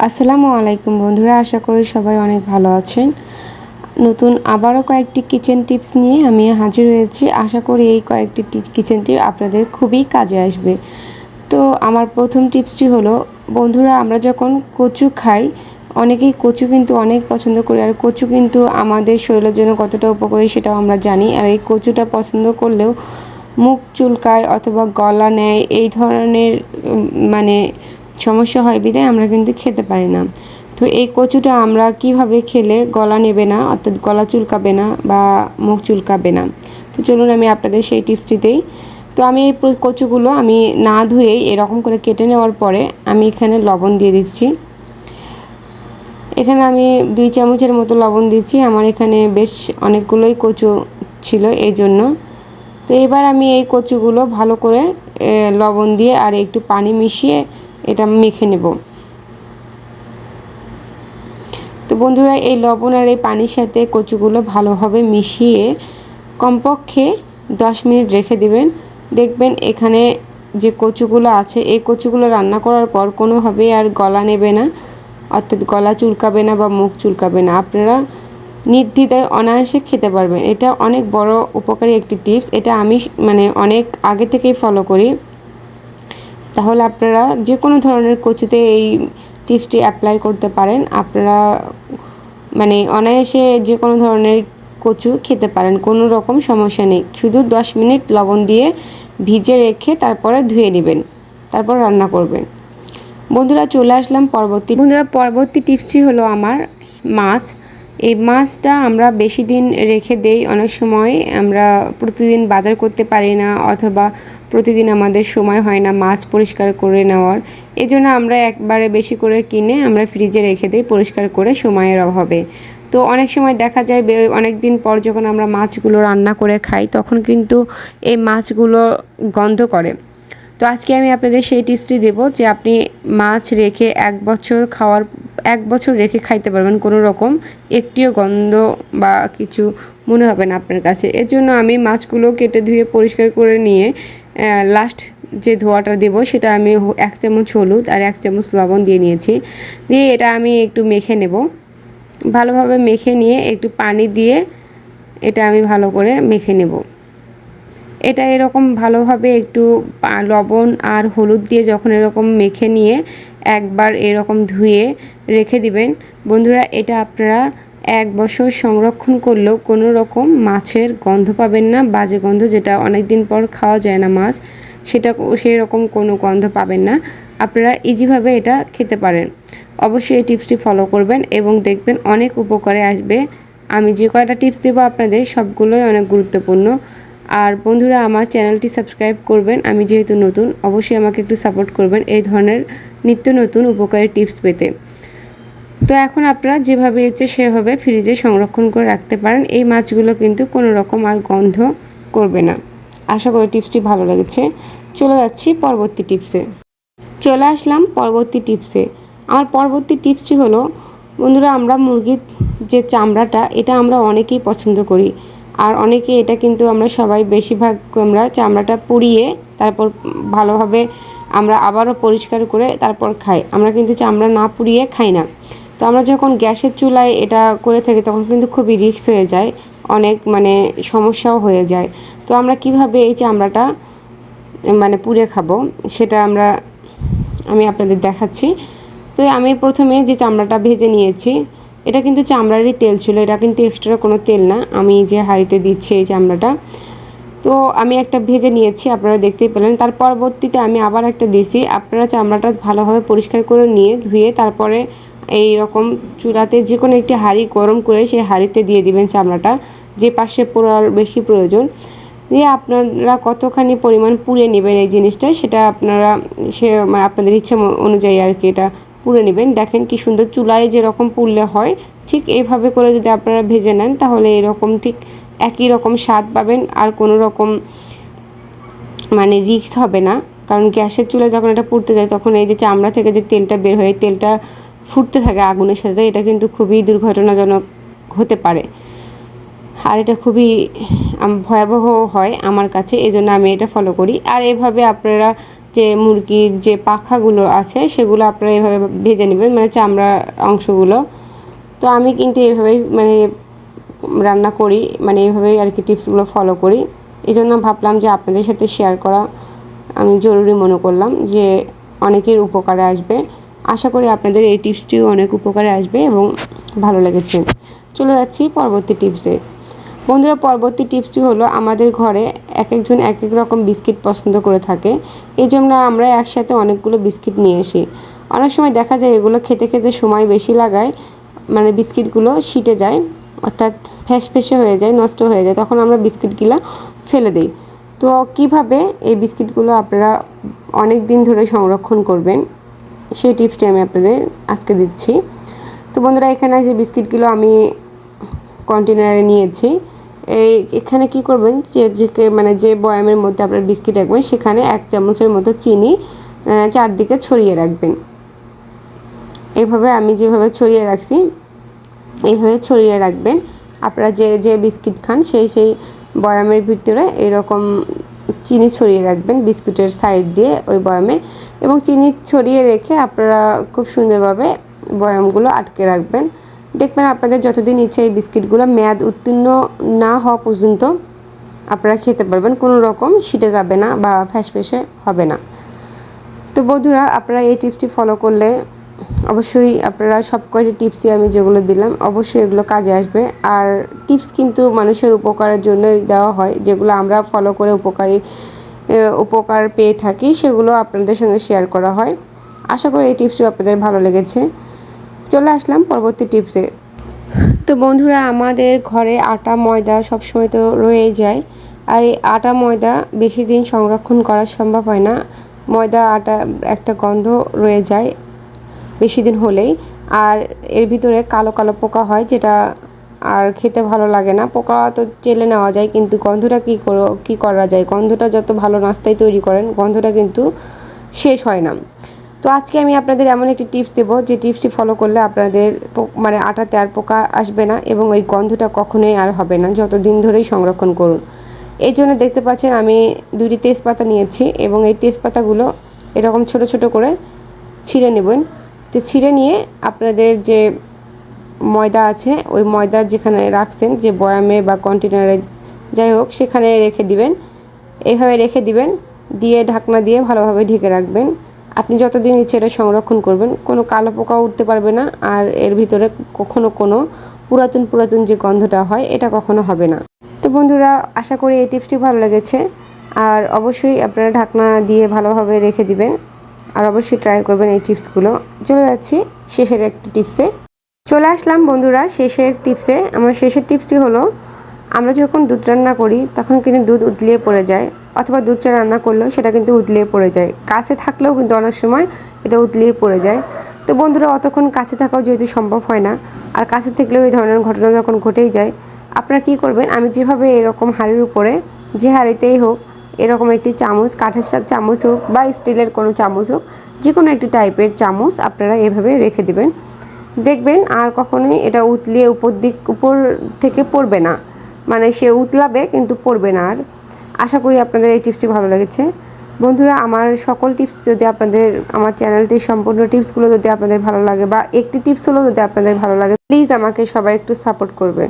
আসসালামু আলাইকুম বন্ধুরা, আশা করি সবাই অনেক ভালো আছেন। নতুন আবারও কয়েকটি কিচেন টিপস নিয়ে আমি হাজির হয়েছি। আশা করি এই কয়েকটি কিচেন টিপ আপনাদের খুবই কাজে আসবে। তো আমার প্রথম টিপসটি হলো, বন্ধুরা আমরা যখন কচু খাই, অনেকেই কচু কিন্তু অনেক পছন্দ করি, আর কচু কিন্তু আমাদের শরীরের জন্য কতটা উপকারী সেটাও আমরা জানি। আর এই কচুটা পছন্দ করলেও মুখ চুলকায় অথবা গলা নেয়, এই ধরনের মানে সমস্যা হয় বিধায় আমরা কিন্তু খেতে পারি না। তো এই কচুটা আমরা কিভাবে খেলে গলা নেবে না, অর্থাৎ গলা চুলকাবে না বা মুখ চুলকাবে না, তো চলুন আমি আপনাদের সেই টিপসটি দেই। তো আমি এই কচুগুলো আমি না ধুয়েই এরকম করে কেটে নেওয়ার পরে আমি এখানে লবণ দিয়ে দিচ্ছি। এখানে আমি 2 চামচের মতো লবণ দিচ্ছি। আমার এখানে বেশ অনেকগুলোই কচু ছিল এই জন্য। তো এবার আমি এই কচুগুলো ভালো করে লবণ দিয়ে আর একটু পানি মিশিয়ে এটা মেখে নেব। তো বন্ধুরা, এই লবণ আর এই পানির সাথে কচুগুলো ভালোভাবে মিশিয়ে কমপক্ষে 10 মিনিট রেখে দেবেন। দেখবেন এখানে যে কচুগুলো আছে, এই কচুগুলো রান্না করার পর কোনোভাবেই আর গলা নেবে না, অর্থাৎ গলা চুলকাবে না বা মুখ চুলকাবে না। আপনারা নির্দ্বিধায় অনায়াসে খেতে পারবেন। এটা অনেক বড় উপকারী একটি টিপস। এটা আমি অনেক আগে থেকেই ফলো করি। তাহলে আপনারা যে কোনো ধরনের কচুতে এই টিপসটি অ্যাপ্লাই করতে পারেন। আপনারা অনায়াসে যে কোনো ধরনের কচু খেতে পারেন, কোনো রকম সমস্যা নেই। শুধু 10 মিনিট লবণ দিয়ে ভিজে রেখে তারপরে ধুয়ে নেবেন, তারপর রান্না করবেন। বন্ধুরা, চলে আসলাম পরবর্তী টিপসটি হলো আমার মাছ। এই মাছটা আমরা বেশি দিন রেখে দেই। অনেক সময় আমরা প্রতিদিন বাজার করতে পারি না, অথবা প্রতিদিন আমাদের সময় হয় না মাছ পরিষ্কার করে নেওয়ার। এজন্য আমরা একবারে বেশি করে কিনে আমরা ফ্রিজে রেখে দিই পরিষ্কার করে, সময়ের অভাবে। তো অনেক সময় দেখা যায় অনেক দিন পর যখন আমরা মাছগুলো রান্না করে খাই, তখন কিন্তু এই মাছগুলো গন্ধ করে। তো আজকে আমি আপনাদের সেই টিপসটি দেবো যে আপনি মাছ রেখে 1 বছর রেখে খাইতে পারবেন, কোনো রকম একটিও গন্ধ বা কিছু মনে হবে না আপনার কাছে। এর জন্য আমি মাছগুলো কেটে ধুয়ে পরিষ্কার করে নিয়ে লাস্ট যে ধোয়াটা দেবো সেটা আমি 1 চামচ হলুদ আর 1 চামচ লবণ দিয়ে নিয়েছি। দিয়ে এটা আমি একটু মেখে নেব। ভালোভাবে মেখে নিয়ে একটু পানি দিয়ে এটা আমি ভালো করে মেখে নেব। এটা এরকম ভালোভাবে একটু লবণ আর হলুদ দিয়ে যখন এরকম মেখে নিয়ে একবার এরকম ধুয়ে রেখে দিবেন, বন্ধুরা এটা আপনারা 1 বছর সংরক্ষণ করলেও কোনো রকম মাছের গন্ধ পাবেন না, বাজে গন্ধ যেটা অনেক দিন পর খাওয়া যায় না মাছ, সেটা সেই রকম কোনো গন্ধ পাবেন না। আপনারা ইজিভাবে এটা খেতে পারেন। অবশ্যই এই টিপসটি ফলো করবেন এবং দেখবেন অনেক উপকারে আসবে। আমি যে কয়টা টিপস দেবো আপনাদের সবগুলোই অনেক গুরুত্বপূর্ণ। আর বন্ধুরা, আমার চ্যানেলটি সাবস্ক্রাইব করবেন। আমি যেহেতু নতুন, অবশ্যই আমাকে একটু সাপোর্ট করবেন এই ধরনের নিত্য নতুন উপকারী টিপস পেতে। তো এখন আপনারা যেভাবে ইচ্ছে সেভাবে ফ্রিজে সংরক্ষণ করে রাখতে পারেন। এই মাছগুলো কিন্তু কোনো রকম আর গন্ধ করবে না। আশা করি টিপসটি ভালো লেগেছে। চলে যাচ্ছি পরবর্তী টিপসে। চলে আসলাম পরবর্তী টিপসে। আমার পরবর্তী টিপসটি হলো, বন্ধুরা আমরা মুরগির যে চামড়াটা, এটা আমরা অনেকেই পছন্দ করি। আর অনেকে এটা কিন্তু আমরা সবাই বেশিরভাগ আমরা চামড়াটা পুড়িয়ে তারপর ভালোভাবে আমরা আবারও পরিষ্কার করে তারপর খাই। আমরা কিন্তু চামড়া না পুড়িয়ে খাই না। তো আমরা যখন গ্যাসের চুলায় এটা করে থাকি তখন কিন্তু খুবই রিস্ক হয়ে যায়, অনেক সমস্যাও হয়ে যায়। তো আমরা কিভাবে এই চামড়াটা পুড়ে খাবো সেটা আমি আপনাদের দেখাচ্ছি। তো আমি প্রথমে যে চামড়াটা ভেজে নিয়েছি, এটা কিন্তু চামড়ারই তেল ছিল, এটা কিন্তু এক্সট্রা কোনো তেল না। আমি যে হাঁড়িতে দিচ্ছি এই চামড়াটা, তো আমি একটা ভেজে নিয়েছি, আপনারা দেখতেই পেলেন। তার পরবর্তীতে আমি আবার একটা দিয়েছি। আপনারা চামড়াটা ভালোভাবে পরিষ্কার করে নিয়ে ধুয়ে তারপরে এই রকম চুলাতে যে কোনো একটি হাঁড়ি গরম করে সেই হাঁড়িতে দিয়ে দিবেন চামড়াটা, যে পাশে পোড়ার বেশি প্রয়োজন। দিয়ে আপনারা কতখানি পরিমাণ পুড়ে নেবেন এই জিনিসটা, সেটা আপনারা আপনাদের ইচ্ছা অনুযায়ী আর কি এটা পুড়ে নেবেন। দেখেন কি সুন্দর, চুলায় যেরকম পুড়লে হয় ঠিক এইভাবে করে যদি আপনারা ভেজে নেন, তাহলে এরকম ঠিক একই রকম স্বাদ পাবেন, আর কোনো রকম রিস্ক হবে না। কারণ গ্যাসের চুলায় যখন এটা পুড়তে যায় তখন এই যে চামড়া থেকে যে তেলটা বের হয়, তেলটা ফুটতে থাকে আগুনের সাথে, এটা কিন্তু খুবই দুর্ঘটনাজনক হতে পারে। আর এটা খুবই ভয়াবহ হয় আমার কাছে, এই জন্য আমি এটা ফলো করি। আর এভাবে আপনারা যে মুরগির যে পাখাগুলো আছে সেগুলো আপনারা এভাবে ভেজে নেবেন, মানে চামড়ার অংশগুলো। তো আমি কিন্তু এভাবেই মানে রান্না করি, মানে এভাবেই আর কি টিপসগুলো ফলো করি। এই জন্য ভাবলাম যে আপনাদের সাথে শেয়ার করা আমি জরুরি মনে করলাম, যে অনেকের উপকারে আসবে। আশা করি আপনাদের এই টিপসটিও অনেক উপকারে আসবে এবং ভালো লেগেছে। চলে যাচ্ছি পরবর্তী টিপসে। বন্ধুরা, পরবর্তী টিপসটি হলো, আমাদের ঘরে এক একজন এক এক রকম বিস্কিট পছন্দ করে থাকে। এই জন্য আমরা একসাথে অনেকগুলো বিস্কিট নিয়ে আসি। অনেক সময় দেখা যায় এগুলো খেতে খেতে সময় বেশি লাগায়, মানে বিস্কিটগুলো শিটে যায়, অর্থাৎ ফ্যাসফেসে হয়ে যায়, নষ্ট হয়ে যায়। তখন আমরা বিস্কিটগুলো ফেলে দিই। তো কিভাবে এই বিস্কিটগুলো আপনারা অনেক দিন ধরে সংরক্ষণ করবেন সেই টিপসটি আমি আপনাদের আজকে দিচ্ছি। তো বন্ধুরা, এখানে যে বিস্কিটগুলো আমি কন্টেনারে নিয়েছি, এখানে কি করবেন, মানে যে বয়ামের মধ্যে আপনার বিস্কিট রাখবেন সেখানে 1 চামচের মতো চিনি চারদিকে ছড়িয়ে রাখবেন। এভাবে আমি যেভাবে ছড়িয়ে রাখছি এইভাবে ছড়িয়ে রাখবেন। আপনারা যে যে বিস্কিট খান সেই বয়ামের ভিতরে এরকম চিনি ছড়িয়ে রাখবেন বিস্কুটের সাইড দিয়ে ওই বয়ামে, এবং চিনি ছড়িয়ে রেখে আপনারা খুব সুন্দরভাবে বয়ামগুলো আটকে রাখবেন। দেখবেন আপনাদের যতদিন ইচ্ছে এই বিস্কিটগুলো মেয়াদ উত্তীর্ণ না হওয়া পর্যন্ত আপনারা খেতে পারবেন, কোনো রকম শিটে যাবে না বা ফ্যাসফ্যাসে হবে না। তো বন্ধুরা, আপনারা এই টিপসটি ফলো করলে অবশ্যই আপনারা সব কয়টি টিপসই আমি যেগুলো দিলাম অবশ্যই এগুলো কাজে আসবে। আর টিপস কিন্তু মানুষের উপকারের জন্যই দেওয়া হয়, যেগুলো আমরা ফলো করে উপকার পেয়ে থাকি সেগুলো আপনাদের সঙ্গে শেয়ার করা হয়। আশা করি এই টিপসটি আপনাদের ভালো লেগেছে। চলে আসলাম পরবর্তী টিপসে। তো বন্ধুরা, আমাদের ঘরে আটা ময়দা সবসময় তো রয়েই যায়, আর এই আটা ময়দা বেশি দিন সংরক্ষণ করা সম্ভব হয় না। ময়দা আটা একটা গন্ধ রয়ে যায় বেশি দিন হলেই, আর এর ভিতরে কালো কালো পোকা হয়, যেটা আর খেতে ভালো লাগে না। পোকা তো চেলে নেওয়া যায়, কিন্তু গন্ধটা কী করা যায়, গন্ধটা যত ভালো নাস্তায় তৈরি করেন গন্ধটা কিন্তু শেষ হয় না। তো আজকে আমি আপনাদের এমন একটি টিপস দেবো যে টিপসটি ফলো করলে আপনাদের মানে আটাতে আর পোকা আসবে না এবং ওই গন্ধটা কখনোই আর হবে না যতদিন ধরেই সংরক্ষণ করুন। এই জন্য দেখতে পাচ্ছেন আমি 2টি তেজপাতা নিয়েছি এবং এই তেজপাতাগুলো এরকম ছোট ছোট করে ছিঁড়ে নেবেন। তো ছিঁড়ে নিয়ে আপনাদের যে ময়দা আছে ওই ময়দা যেখানে রাখছেন, যে বয়ামে বা কন্টেনারে যাই হোক সেখানে রেখে দিবেন। এইভাবে রেখে দিবেন, দিয়ে ঢাকনা দিয়ে ভালোভাবে ঢেকে রাখবেন। আপনি যতদিন ইচ্ছে এটা সংরক্ষণ করবেন, কোনো কালো পোকা উঠতে পারবে না, আর এর ভিতরে কোনো পুরাতন যে গন্ধটা হয় এটা কখনো হবে না। তো বন্ধুরা, আশা করি এই টিপসটি ভালো লেগেছে, আর অবশ্যই আপনারা ঢাকনা দিয়ে ভালোভাবে রেখে দিবেন, আর অবশ্যই ট্রাই করবেন এই টিপসগুলো। চলে যাচ্ছি শেষের একটি টিপসে। চলে আসলাম বন্ধুরা শেষের টিপসে। আমার শেষের টিপসটি হলো, আমরা যখন দুধ রান্না করি তখন কিন্তু দুধ উতলিয়ে পড়ে যায়, অথবা দুধ চা রান্না করলেও সেটা কিন্তু উতলিয়ে পড়ে যায়। কাছে থাকলেও কিন্তু অনেক সময় এটা উতলিয়ে পড়ে যায়। তো বন্ধুরা, অতক্ষণ কাছে থাকাও যেহেতু সম্ভব হয় না, আর কাছে থাকলেও এই ধরনের ঘটনা যখন ঘটেই যায়, আপনারা কী করবেন, আমি যেভাবে এরকম হাঁড়ির উপরে, যে হাঁড়িতেই হোক, এরকম একটি চামচ, কাঠের চামচ হোক বা স্টিলের কোনো চামচ হোক, যে কোনো একটি টাইপের চামচ আপনারা এভাবে রেখে দেবেন। দেখবেন আর কখনোই এটা উতলিয়ে উপর থেকে পড়বে না, মানে সে উতলাবে কিন্তু পড়বে না আর। আশা করি আপনাদের এই টিপসটি ভালো লেগেছে। বন্ধুরা, আমার সকল টিপস যদি আপনাদের, আমার চ্যানেলটির সম্পূর্ণ টিপসগুলো যদি আপনাদের ভালো লাগে বা একটি টিপস হলেও যদি আপনাদের ভালো লাগে, প্লিজ আমাকে সবাই একটু সাপোর্ট করবেন।